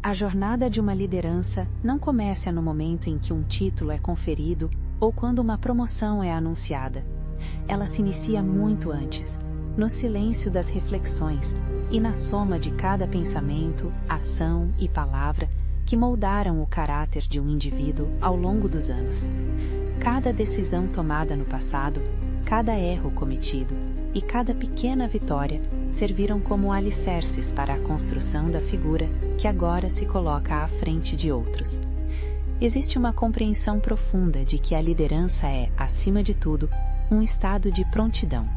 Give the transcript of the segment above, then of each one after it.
A jornada de uma liderança não começa no momento em que um título é conferido ou quando uma promoção é anunciada. Ela se inicia muito antes, no silêncio das reflexões e na soma de cada pensamento, ação e palavra que moldaram o caráter de um indivíduo ao longo dos anos. Cada decisão tomada no passado, cada erro cometido e cada pequena vitória serviram como alicerces para a construção da figura que agora se coloca à frente de outros. Existe uma compreensão profunda de que a liderança é, acima de tudo, um estado de prontidão,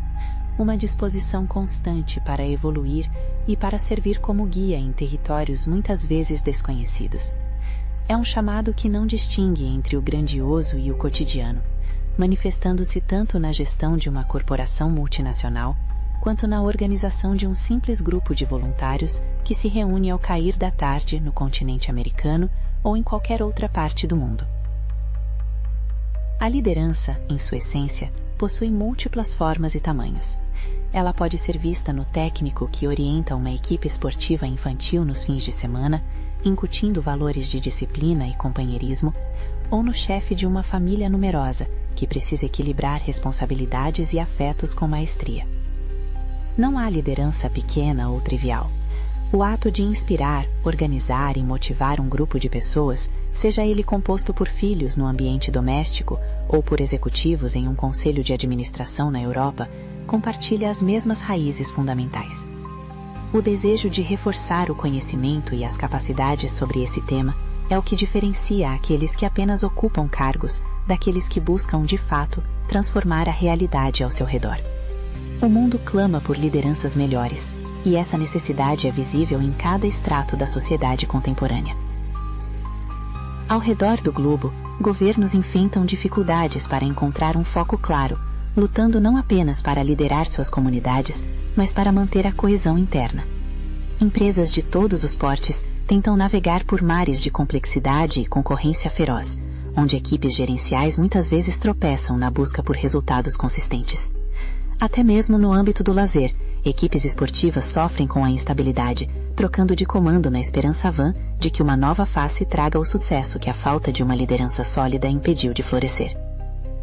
uma disposição constante para evoluir e para servir como guia em territórios muitas vezes desconhecidos. É um chamado que não distingue entre o grandioso e o cotidiano, manifestando-se tanto na gestão de uma corporação multinacional, quanto na organização de um simples grupo de voluntários que se reúne ao cair da tarde no continente americano ou em qualquer outra parte do mundo. A liderança, em sua essência, possui múltiplas formas e tamanhos. Ela pode ser vista no técnico que orienta uma equipe esportiva infantil nos fins de semana, incutindo valores de disciplina e companheirismo, ou no chefe de uma família numerosa, que precisa equilibrar responsabilidades e afetos com maestria. Não há liderança pequena ou trivial. O ato de inspirar, organizar e motivar um grupo de pessoas, seja ele composto por filhos no ambiente doméstico ou por executivos em um conselho de administração na Europa, compartilha as mesmas raízes fundamentais. O desejo de reforçar o conhecimento e as capacidades sobre esse tema é o que diferencia aqueles que apenas ocupam cargos daqueles que buscam, de fato, transformar a realidade ao seu redor. O mundo clama por lideranças melhores, e essa necessidade é visível em cada estrato da sociedade contemporânea. Ao redor do globo, governos enfrentam dificuldades para encontrar um foco claro, lutando não apenas para liderar suas comunidades, mas para manter a coesão interna. Empresas de todos os portes tentam navegar por mares de complexidade e concorrência feroz, onde equipes gerenciais muitas vezes tropeçam na busca por resultados consistentes. Até mesmo no âmbito do lazer, equipes esportivas sofrem com a instabilidade, trocando de comando na esperança vã de que uma nova face traga o sucesso que a falta de uma liderança sólida impediu de florescer.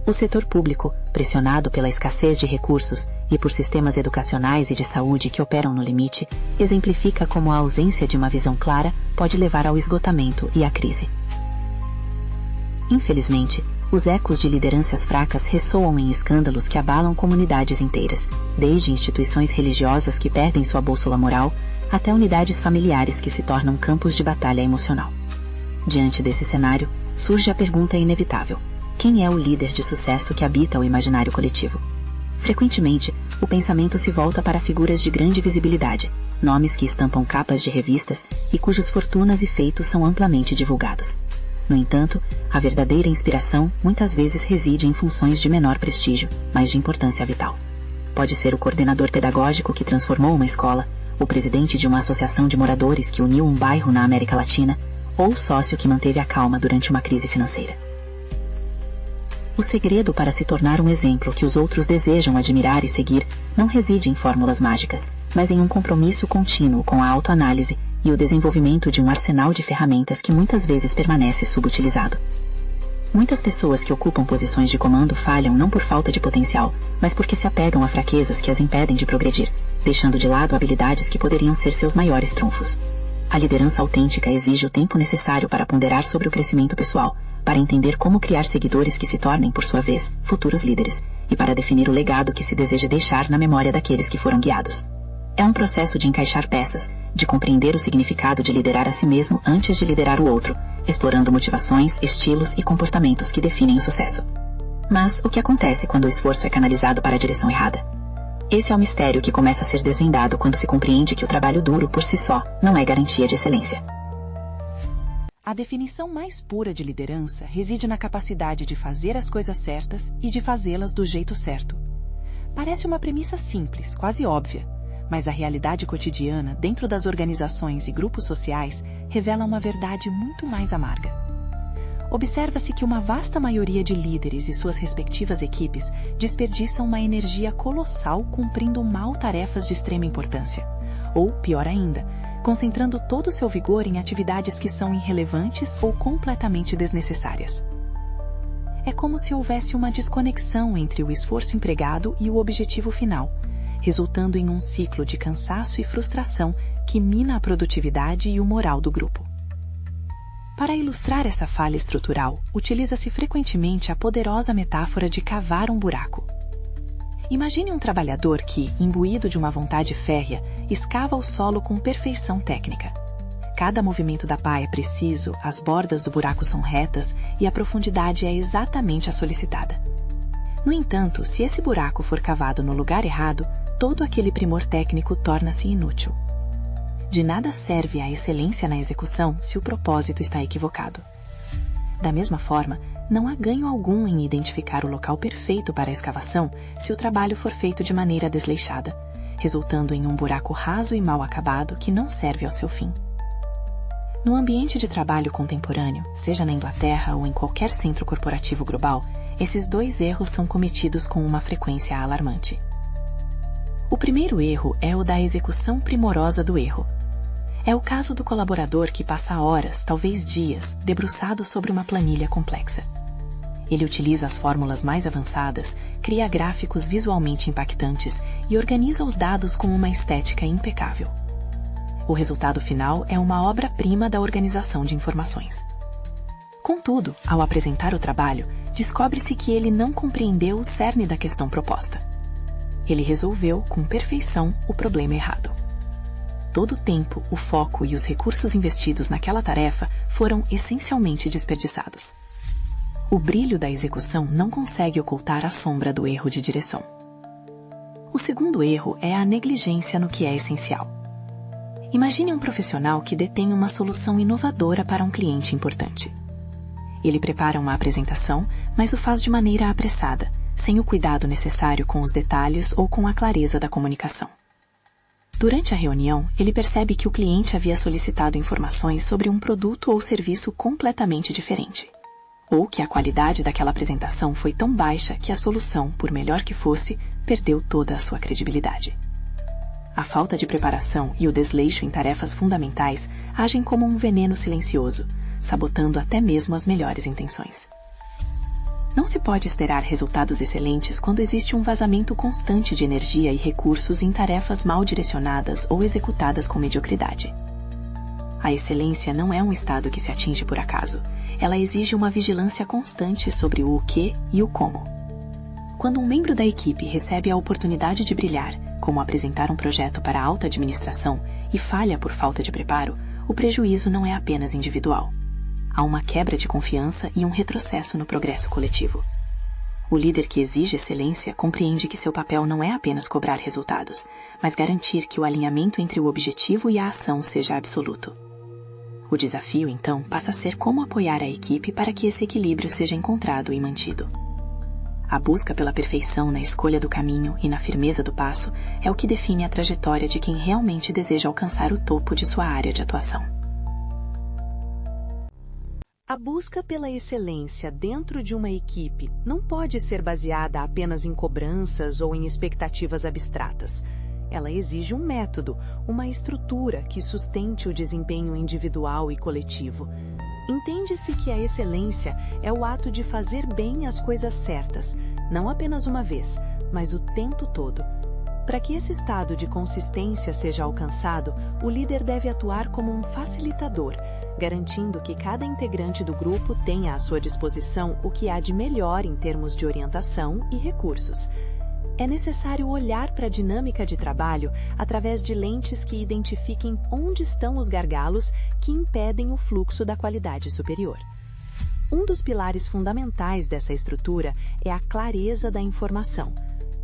O setor público, pressionado pela escassez de recursos e por sistemas educacionais e de saúde que operam no limite, exemplifica como a ausência de uma visão clara pode levar ao esgotamento e à crise. Infelizmente, os ecos de lideranças fracas ressoam em escândalos que abalam comunidades inteiras, desde instituições religiosas que perdem sua bússola moral, até unidades familiares que se tornam campos de batalha emocional. Diante desse cenário, surge a pergunta inevitável: quem é o líder de sucesso que habita o imaginário coletivo? Frequentemente, o pensamento se volta para figuras de grande visibilidade, nomes que estampam capas de revistas e cujos fortunas e feitos são amplamente divulgados. No entanto, a verdadeira inspiração muitas vezes reside em funções de menor prestígio, mas de importância vital. Pode ser o coordenador pedagógico que transformou uma escola, o presidente de uma associação de moradores que uniu um bairro na América Latina, ou o sócio que manteve a calma durante uma crise financeira. O segredo para se tornar um exemplo que os outros desejam admirar e seguir não reside em fórmulas mágicas, mas em um compromisso contínuo com a autoanálise e o desenvolvimento de um arsenal de ferramentas que muitas vezes permanece subutilizado. Muitas pessoas que ocupam posições de comando falham não por falta de potencial, mas porque se apegam a fraquezas que as impedem de progredir, deixando de lado habilidades que poderiam ser seus maiores trunfos. A liderança autêntica exige o tempo necessário para ponderar sobre o crescimento pessoal, para entender como criar seguidores que se tornem, por sua vez, futuros líderes, e para definir o legado que se deseja deixar na memória daqueles que foram guiados. É um processo de encaixar peças, de compreender o significado de liderar a si mesmo antes de liderar o outro, explorando motivações, estilos e comportamentos que definem o sucesso. Mas o que acontece quando o esforço é canalizado para a direção errada? Esse é o mistério que começa a ser desvendado quando se compreende que o trabalho duro por si só não é garantia de excelência. A definição mais pura de liderança reside na capacidade de fazer as coisas certas e de fazê-las do jeito certo. Parece uma premissa simples, quase óbvia, mas a realidade cotidiana, dentro das organizações e grupos sociais, revela uma verdade muito mais amarga. Observa-se que uma vasta maioria de líderes e suas respectivas equipes desperdiçam uma energia colossal cumprindo mal tarefas de extrema importância. Ou, pior ainda, concentrando todo o seu vigor em atividades que são irrelevantes ou completamente desnecessárias. É como se houvesse uma desconexão entre o esforço empregado e o objetivo final, resultando em um ciclo de cansaço e frustração que mina a produtividade e o moral do grupo. Para ilustrar essa falha estrutural, utiliza-se frequentemente a poderosa metáfora de cavar um buraco. Imagine um trabalhador que, imbuído de uma vontade férrea, escava o solo com perfeição técnica. Cada movimento da pá é preciso, as bordas do buraco são retas e a profundidade é exatamente a solicitada. No entanto, se esse buraco for cavado no lugar errado, todo aquele primor técnico torna-se inútil. De nada serve a excelência na execução se o propósito está equivocado. Da mesma forma, não há ganho algum em identificar o local perfeito para a escavação se o trabalho for feito de maneira desleixada, resultando em um buraco raso e mal acabado que não serve ao seu fim. No ambiente de trabalho contemporâneo, seja na Inglaterra ou em qualquer centro corporativo global, esses dois erros são cometidos com uma frequência alarmante. O primeiro erro é o da execução primorosa do erro. É o caso do colaborador que passa horas, talvez dias, debruçado sobre uma planilha complexa. Ele utiliza as fórmulas mais avançadas, cria gráficos visualmente impactantes e organiza os dados com uma estética impecável. O resultado final é uma obra-prima da organização de informações. Contudo, ao apresentar o trabalho, descobre-se que ele não compreendeu o cerne da questão proposta. Ele resolveu, com perfeição, o problema errado. Todo o tempo, o foco e os recursos investidos naquela tarefa foram essencialmente desperdiçados. O brilho da execução não consegue ocultar a sombra do erro de direção. O segundo erro é a negligência no que é essencial. Imagine um profissional que detém uma solução inovadora para um cliente importante. Ele prepara uma apresentação, mas o faz de maneira apressada, sem o cuidado necessário com os detalhes ou com a clareza da comunicação. Durante a reunião, ele percebe que o cliente havia solicitado informações sobre um produto ou serviço completamente diferente, ou que a qualidade daquela apresentação foi tão baixa que a solução, por melhor que fosse, perdeu toda a sua credibilidade. A falta de preparação e o desleixo em tarefas fundamentais agem como um veneno silencioso, sabotando até mesmo as melhores intenções. Não se pode esperar resultados excelentes quando existe um vazamento constante de energia e recursos em tarefas mal direcionadas ou executadas com mediocridade. A excelência não é um estado que se atinge por acaso. Ela exige uma vigilância constante sobre o que e o como. Quando um membro da equipe recebe a oportunidade de brilhar, como apresentar um projeto para a alta administração, e falha por falta de preparo, o prejuízo não é apenas individual. Há uma quebra de confiança e um retrocesso no progresso coletivo. O líder que exige excelência compreende que seu papel não é apenas cobrar resultados, mas garantir que o alinhamento entre o objetivo e a ação seja absoluto. O desafio, então, passa a ser como apoiar a equipe para que esse equilíbrio seja encontrado e mantido. A busca pela perfeição na escolha do caminho e na firmeza do passo é o que define a trajetória de quem realmente deseja alcançar o topo de sua área de atuação. A busca pela excelência dentro de uma equipe não pode ser baseada apenas em cobranças ou em expectativas abstratas. Ela exige um método, uma estrutura que sustente o desempenho individual e coletivo. Entende-se que a excelência é o ato de fazer bem as coisas certas, não apenas uma vez, mas o tempo todo. Para que esse estado de consistência seja alcançado, o líder deve atuar como um facilitador, garantindo que cada integrante do grupo tenha à sua disposição o que há de melhor em termos de orientação e recursos. É necessário olhar para a dinâmica de trabalho através de lentes que identifiquem onde estão os gargalos que impedem o fluxo da qualidade superior. Um dos pilares fundamentais dessa estrutura é a clareza da informação.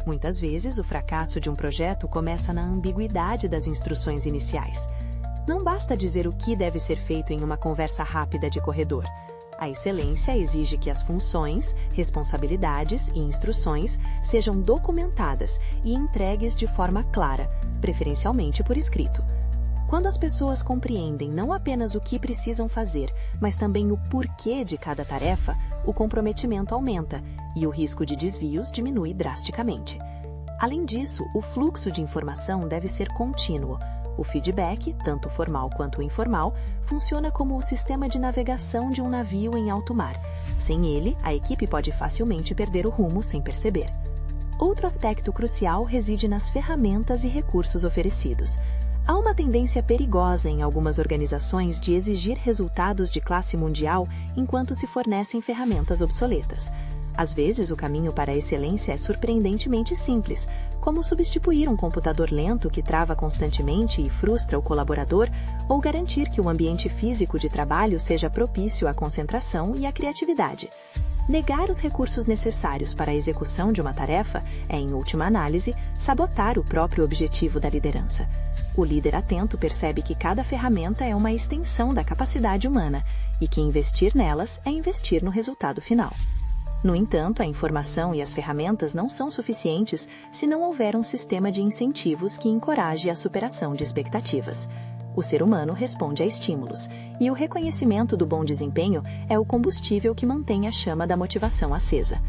Muitas vezes, o fracasso de um projeto começa na ambiguidade das instruções iniciais. Não basta dizer o que deve ser feito em uma conversa rápida de corredor. A excelência exige que as funções, responsabilidades e instruções sejam documentadas e entregues de forma clara, preferencialmente por escrito. Quando as pessoas compreendem não apenas o que precisam fazer, mas também o porquê de cada tarefa, o comprometimento aumenta e o risco de desvios diminui drasticamente. Além disso, o fluxo de informação deve ser contínuo. O feedback, tanto formal quanto informal, funciona como o sistema de navegação de um navio em alto mar. Sem ele, a equipe pode facilmente perder o rumo sem perceber. Outro aspecto crucial reside nas ferramentas e recursos oferecidos. Há uma tendência perigosa em algumas organizações de exigir resultados de classe mundial enquanto se fornecem ferramentas obsoletas. Às vezes, o caminho para a excelência é surpreendentemente simples, como substituir um computador lento que trava constantemente e frustra o colaborador, ou garantir que o ambiente físico de trabalho seja propício à concentração e à criatividade. Negar os recursos necessários para a execução de uma tarefa é, em última análise, sabotar o próprio objetivo da liderança. O líder atento percebe que cada ferramenta é uma extensão da capacidade humana e que investir nelas é investir no resultado final. No entanto, a informação e as ferramentas não são suficientes se não houver um sistema de incentivos que encoraje a superação de expectativas. O ser humano responde a estímulos, e o reconhecimento do bom desempenho é o combustível que mantém a chama da motivação acesa.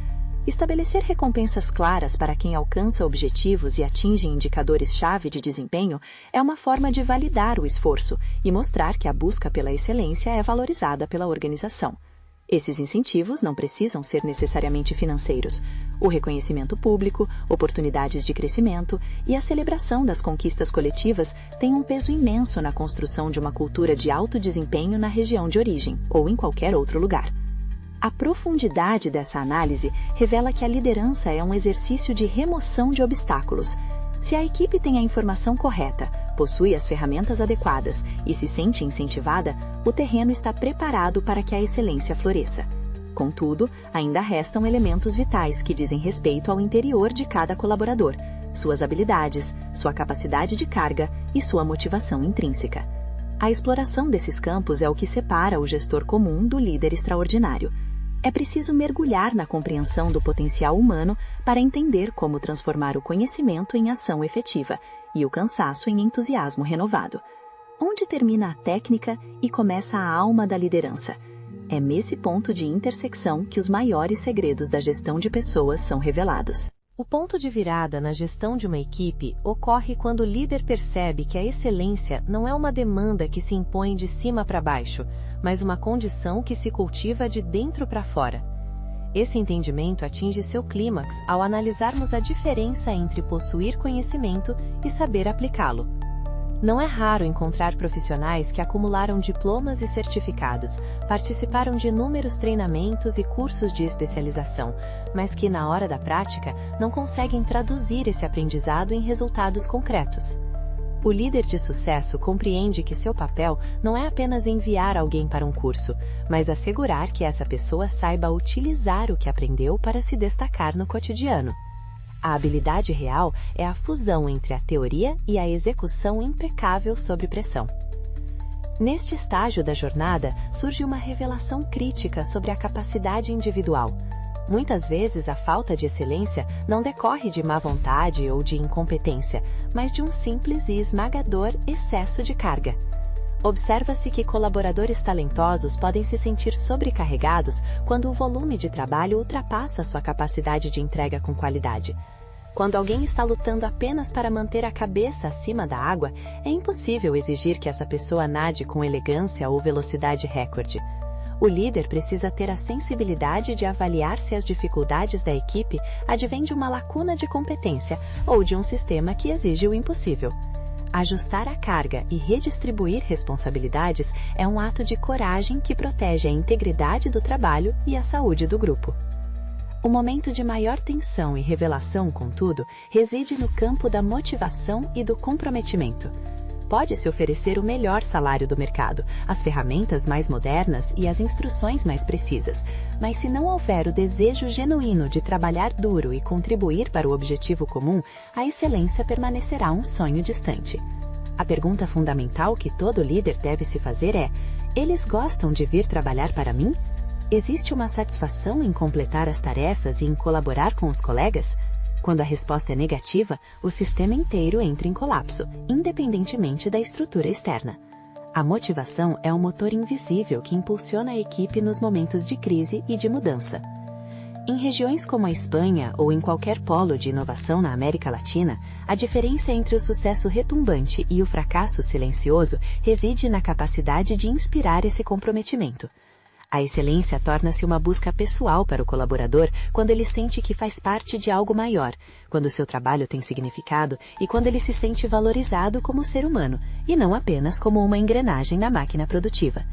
Estabelecer recompensas claras para quem alcança objetivos e atinge indicadores-chave de desempenho é uma forma de validar o esforço e mostrar que a busca pela excelência é valorizada pela organização. Esses incentivos não precisam ser necessariamente financeiros. O reconhecimento público, oportunidades de crescimento e a celebração das conquistas coletivas têm um peso imenso na construção de uma cultura de alto desempenho na região de origem ou em qualquer outro lugar. A profundidade dessa análise revela que a liderança é um exercício de remoção de obstáculos. Se a equipe tem a informação correta, possui as ferramentas adequadas e se sente incentivada, o terreno está preparado para que a excelência floresça. Contudo, ainda restam elementos vitais que dizem respeito ao interior de cada colaborador, suas habilidades, sua capacidade de carga e sua motivação intrínseca. A exploração desses campos é o que separa o gestor comum do líder extraordinário. É preciso mergulhar na compreensão do potencial humano para entender como transformar o conhecimento em ação efetiva e o cansaço em entusiasmo renovado. Onde termina a técnica e começa a alma da liderança? É nesse ponto de intersecção que os maiores segredos da gestão de pessoas são revelados. O ponto de virada na gestão de uma equipe ocorre quando o líder percebe que a excelência não é uma demanda que se impõe de cima para baixo, mas uma condição que se cultiva de dentro para fora. Esse entendimento atinge seu clímax ao analisarmos a diferença entre possuir conhecimento e saber aplicá-lo. Não é raro encontrar profissionais que acumularam diplomas e certificados, participaram de inúmeros treinamentos e cursos de especialização, mas que, na hora da prática, não conseguem traduzir esse aprendizado em resultados concretos. O líder de sucesso compreende que seu papel não é apenas enviar alguém para um curso, mas assegurar que essa pessoa saiba utilizar o que aprendeu para se destacar no cotidiano. A habilidade real é a fusão entre a teoria e a execução impecável sob pressão. Neste estágio da jornada, surge uma revelação crítica sobre a capacidade individual. Muitas vezes a falta de excelência não decorre de má vontade ou de incompetência, mas de um simples e esmagador excesso de carga. Observa-se que colaboradores talentosos podem se sentir sobrecarregados quando o volume de trabalho ultrapassa sua capacidade de entrega com qualidade. Quando alguém está lutando apenas para manter a cabeça acima da água, é impossível exigir que essa pessoa nade com elegância ou velocidade recorde. O líder precisa ter a sensibilidade de avaliar se as dificuldades da equipe advêm de uma lacuna de competência ou de um sistema que exige o impossível. Ajustar a carga e redistribuir responsabilidades é um ato de coragem que protege a integridade do trabalho e a saúde do grupo. O momento de maior tensão e revelação, contudo, reside no campo da motivação e do comprometimento. Pode-se oferecer o melhor salário do mercado, as ferramentas mais modernas e as instruções mais precisas, mas se não houver o desejo genuíno de trabalhar duro e contribuir para o objetivo comum, a excelência permanecerá um sonho distante. A pergunta fundamental que todo líder deve se fazer é: eles gostam de vir trabalhar para mim? Existe uma satisfação em completar as tarefas e em colaborar com os colegas? Quando a resposta é negativa, o sistema inteiro entra em colapso, independentemente da estrutura externa. A motivação é um motor invisível que impulsiona a equipe nos momentos de crise e de mudança. Em regiões como a Espanha ou em qualquer polo de inovação na América Latina, a diferença entre o sucesso retumbante e o fracasso silencioso reside na capacidade de inspirar esse comprometimento. A excelência torna-se uma busca pessoal para o colaborador quando ele sente que faz parte de algo maior, quando seu trabalho tem significado e quando ele se sente valorizado como ser humano, e não apenas como uma engrenagem na máquina produtiva.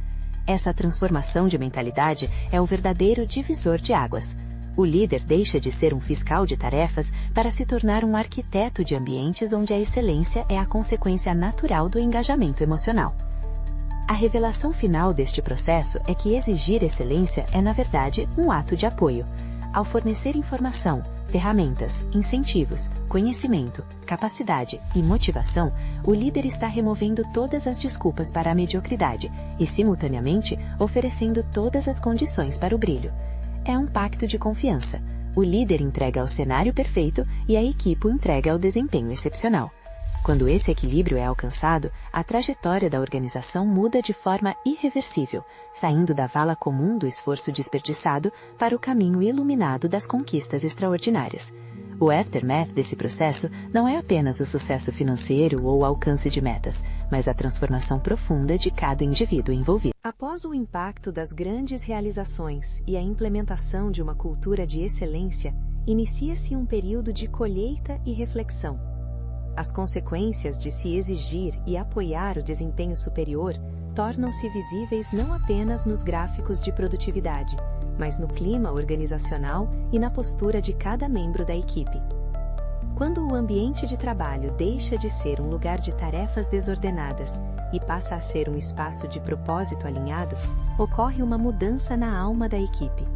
Essa transformação de mentalidade é o verdadeiro divisor de águas. O líder deixa de ser um fiscal de tarefas para se tornar um arquiteto de ambientes onde a excelência é a consequência natural do engajamento emocional. A revelação final deste processo é que exigir excelência é, na verdade, um ato de apoio. Ao fornecer informação, ferramentas, incentivos, conhecimento, capacidade e motivação, o líder está removendo todas as desculpas para a mediocridade e, simultaneamente, oferecendo todas as condições para o brilho. É um pacto de confiança. O líder entrega o cenário perfeito e a equipe entrega o desempenho excepcional. Quando esse equilíbrio é alcançado, a trajetória da organização muda de forma irreversível, saindo da vala comum do esforço desperdiçado para o caminho iluminado das conquistas extraordinárias. O aftermath desse processo não é apenas o sucesso financeiro ou o alcance de metas, mas a transformação profunda de cada indivíduo envolvido. Após o impacto das grandes realizações e a implementação de uma cultura de excelência, inicia-se um período de colheita e reflexão. As consequências de se exigir e apoiar o desempenho superior tornam-se visíveis não apenas nos gráficos de produtividade, mas no clima organizacional e na postura de cada membro da equipe. Quando o ambiente de trabalho deixa de ser um lugar de tarefas desordenadas e passa a ser um espaço de propósito alinhado, ocorre uma mudança na alma da equipe.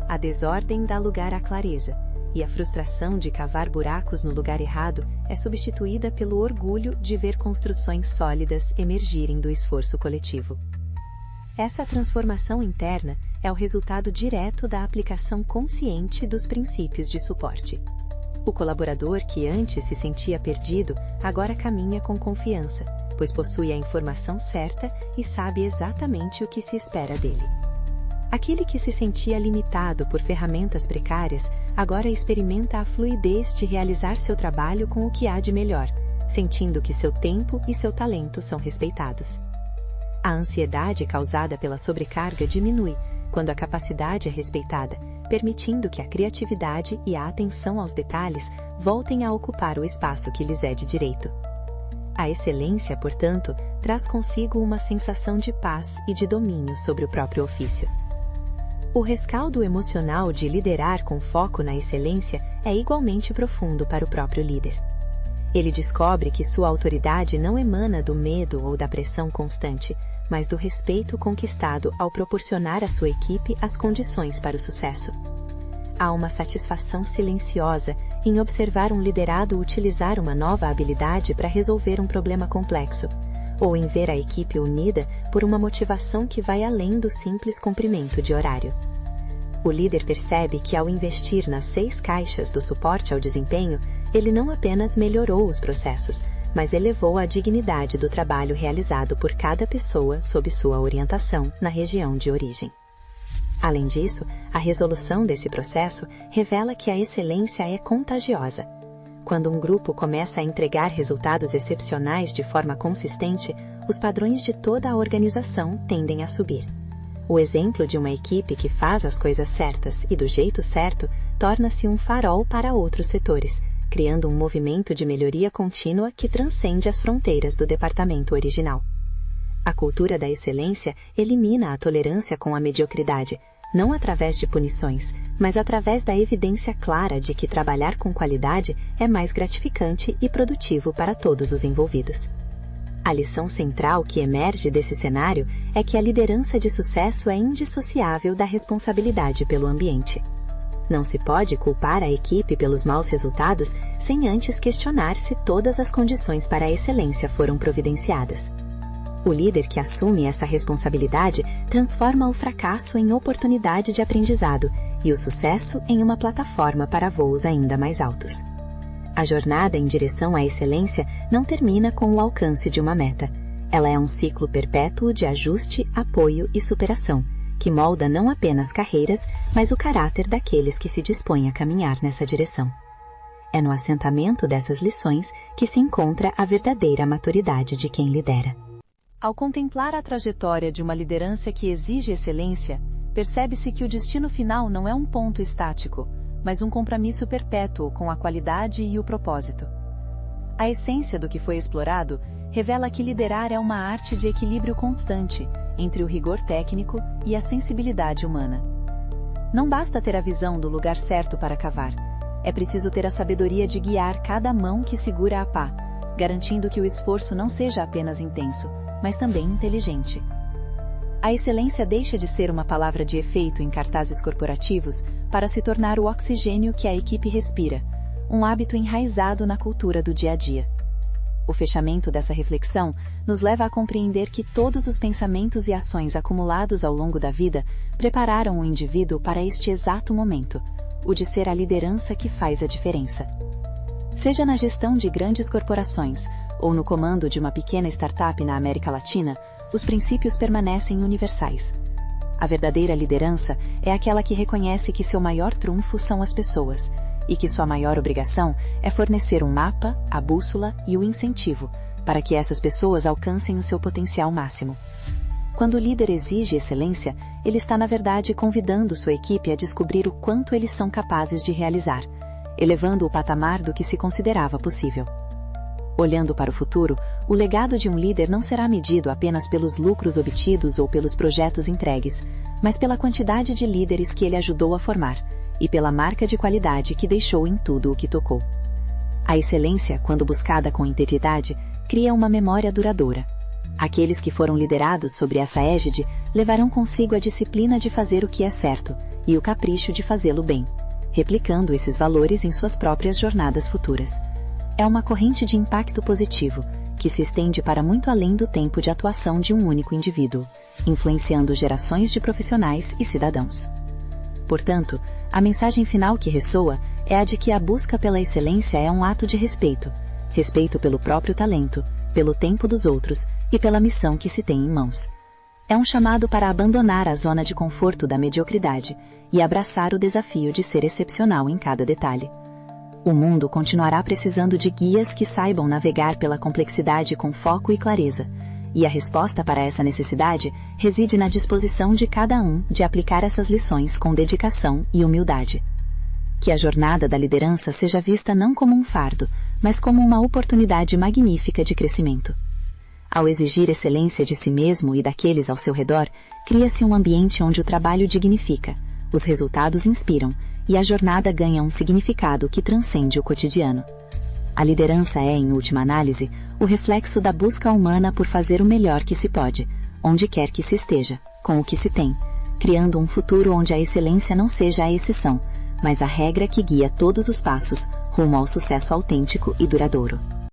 A desordem dá lugar à clareza, e a frustração de cavar buracos no lugar errado é substituída pelo orgulho de ver construções sólidas emergirem do esforço coletivo. Essa transformação interna é o resultado direto da aplicação consciente dos princípios de suporte. O colaborador que antes se sentia perdido, agora caminha com confiança, pois possui a informação certa e sabe exatamente o que se espera dele. Aquele que se sentia limitado por ferramentas precárias, agora experimenta a fluidez de realizar seu trabalho com o que há de melhor, sentindo que seu tempo e seu talento são respeitados. A ansiedade causada pela sobrecarga diminui quando a capacidade é respeitada, permitindo que a criatividade e a atenção aos detalhes voltem a ocupar o espaço que lhes é de direito. A excelência, portanto, traz consigo uma sensação de paz e de domínio sobre o próprio ofício. O rescaldo emocional de liderar com foco na excelência é igualmente profundo para o próprio líder. Ele descobre que sua autoridade não emana do medo ou da pressão constante, mas do respeito conquistado ao proporcionar à sua equipe as condições para o sucesso. Há uma satisfação silenciosa em observar um liderado utilizar uma nova habilidade para resolver um problema complexo, ou em ver a equipe unida por uma motivação que vai além do simples cumprimento de horário. O líder percebe que ao investir nas 6 caixas do suporte ao desempenho, ele não apenas melhorou os processos, mas elevou a dignidade do trabalho realizado por cada pessoa sob sua orientação na região de origem. Além disso, a resolução desse processo revela que a excelência é contagiosa. Quando um grupo começa a entregar resultados excepcionais de forma consistente, os padrões de toda a organização tendem a subir. O exemplo de uma equipe que faz as coisas certas e do jeito certo torna-se um farol para outros setores, criando um movimento de melhoria contínua que transcende as fronteiras do departamento original. A cultura da excelência elimina a tolerância com a mediocridade, não através de punições, mas através da evidência clara de que trabalhar com qualidade é mais gratificante e produtivo para todos os envolvidos. A lição central que emerge desse cenário é que a liderança de sucesso é indissociável da responsabilidade pelo ambiente. Não se pode culpar a equipe pelos maus resultados sem antes questionar se todas as condições para a excelência foram providenciadas. O líder que assume essa responsabilidade transforma o fracasso em oportunidade de aprendizado e o sucesso em uma plataforma para voos ainda mais altos. A jornada em direção à excelência não termina com o alcance de uma meta. Ela é um ciclo perpétuo de ajuste, apoio e superação, que molda não apenas carreiras, mas o caráter daqueles que se dispõem a caminhar nessa direção. É no assentamento dessas lições que se encontra a verdadeira maturidade de quem lidera. Ao contemplar a trajetória de uma liderança que exige excelência, percebe-se que o destino final não é um ponto estático, mas um compromisso perpétuo com a qualidade e o propósito. A essência do que foi explorado revela que liderar é uma arte de equilíbrio constante entre o rigor técnico e a sensibilidade humana. Não basta ter a visão do lugar certo para cavar, é preciso ter a sabedoria de guiar cada mão que segura a pá, garantindo que o esforço não seja apenas intenso, mas também inteligente. A excelência deixa de ser uma palavra de efeito em cartazes corporativos para se tornar o oxigênio que a equipe respira, um hábito enraizado na cultura do dia a dia. O fechamento dessa reflexão nos leva a compreender que todos os pensamentos e ações acumulados ao longo da vida prepararam o indivíduo para este exato momento, o de ser a liderança que faz a diferença. Seja na gestão de grandes corporações ou no comando de uma pequena startup na América Latina, os princípios permanecem universais. A verdadeira liderança é aquela que reconhece que seu maior trunfo são as pessoas, e que sua maior obrigação é fornecer um mapa, a bússola e o incentivo, para que essas pessoas alcancem o seu potencial máximo. Quando o líder exige excelência, ele está na verdade convidando sua equipe a descobrir o quanto eles são capazes de realizar, elevando o patamar do que se considerava possível. Olhando para o futuro, o legado de um líder não será medido apenas pelos lucros obtidos ou pelos projetos entregues, mas pela quantidade de líderes que ele ajudou a formar, e pela marca de qualidade que deixou em tudo o que tocou. A excelência, quando buscada com integridade, cria uma memória duradoura. Aqueles que foram liderados sobre essa égide levarão consigo a disciplina de fazer o que é certo e o capricho de fazê-lo bem, replicando esses valores em suas próprias jornadas futuras. É uma corrente de impacto positivo, que se estende para muito além do tempo de atuação de um único indivíduo, influenciando gerações de profissionais e cidadãos. Portanto, a mensagem final que ressoa é a de que a busca pela excelência é um ato de respeito, respeito pelo próprio talento, pelo tempo dos outros e pela missão que se tem em mãos. É um chamado para abandonar a zona de conforto da mediocridade e abraçar o desafio de ser excepcional em cada detalhe. O mundo continuará precisando de guias que saibam navegar pela complexidade com foco e clareza, e a resposta para essa necessidade reside na disposição de cada um de aplicar essas lições com dedicação e humildade. Que a jornada da liderança seja vista não como um fardo, mas como uma oportunidade magnífica de crescimento. Ao exigir excelência de si mesmo e daqueles ao seu redor, cria-se um ambiente onde o trabalho dignifica, os resultados inspiram e a jornada ganha um significado que transcende o cotidiano. A liderança é, em última análise, o reflexo da busca humana por fazer o melhor que se pode, onde quer que se esteja, com o que se tem, criando um futuro onde a excelência não seja a exceção, mas a regra que guia todos os passos rumo ao sucesso autêntico e duradouro.